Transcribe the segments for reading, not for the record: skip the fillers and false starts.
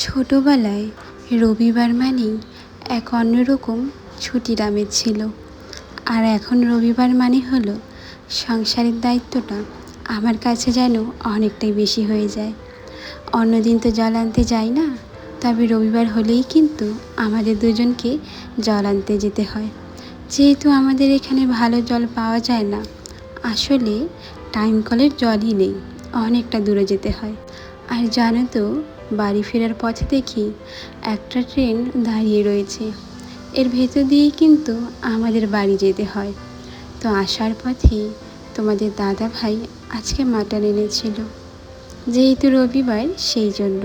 ছোটবেলায় রবিবার মানেই এক অন্যরকম ছুটির আমেজ ছিল। আর এখন রবিবার মানে হলো সংসারের দায়িত্বটা আমার কাছে যেন অনেকটাই বেশি হয়ে যায়। অন্যদিন তো জল আনতে যাই না, তবে রবিবার হলেই কিন্তু আমাদের দুজনকে জল আনতে যেতে হয়। যেহেতু আমাদের এখানে ভালো জল পাওয়া যায় না, আসলে টাইম কলের জলই নেই, অনেকটা দূরে যেতে হয়। আর জানো তো, বাড়ি ফেরার পথে দেখি একটা ট্রেন দাঁড়িয়ে রয়েছে, এর ভেতর দিয়েই কিন্তু আমাদের বাড়ি যেতে হয়। তো আসার পথে তোমাদের দাদা ভাই আজকে মাটন এনেছিল, যেহেতু রবিবার সেই জন্য।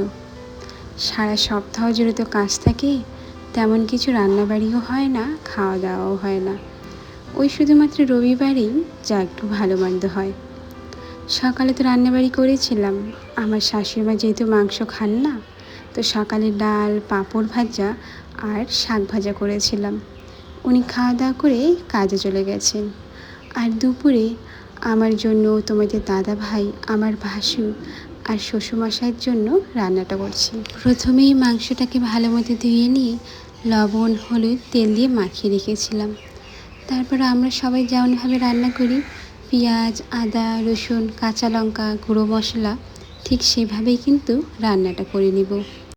সারা সপ্তাহ জুড়ে তো কাজ থাকে, তেমন কিছু রান্নাবাড়িও হয় না, খাওয়া দাওয়াও হয় না। ওই শুধুমাত্র রবিবারেই যা একটু ভালো মন্দ হয়। সকালে তো রান্নাবাড়ি করেছিলাম, আমার শাশুড়িমা যেহেতু মাংস খান না, তো সকালে ডাল, পাঁপড় ভাজা আর শাক ভাজা করেছিলাম। উনি খাওয়া দাওয়া করে কাজে চলে গেছেন। আর দুপুরে আমার জন্য, তোমাদের দাদা ভাই, আমার ভাসুর আর শ্বশুরমশাইয়ের জন্য রান্নাটা করছি। প্রথমেই মাংসটাকে ভালো মতো ধুয়ে নিয়ে লবণ, হলুদ, তেল দিয়ে মাখিয়ে রেখেছিলাম। তারপর আমরা সবাই যেমনভাবে রান্না করি, পেঁয়াজ, আদা, রসুন, কাঁচা লঙ্কা, গুঁড়ো মশলা, ঠিক সেভাবেই কিন্তু রান্নাটা করে নেব।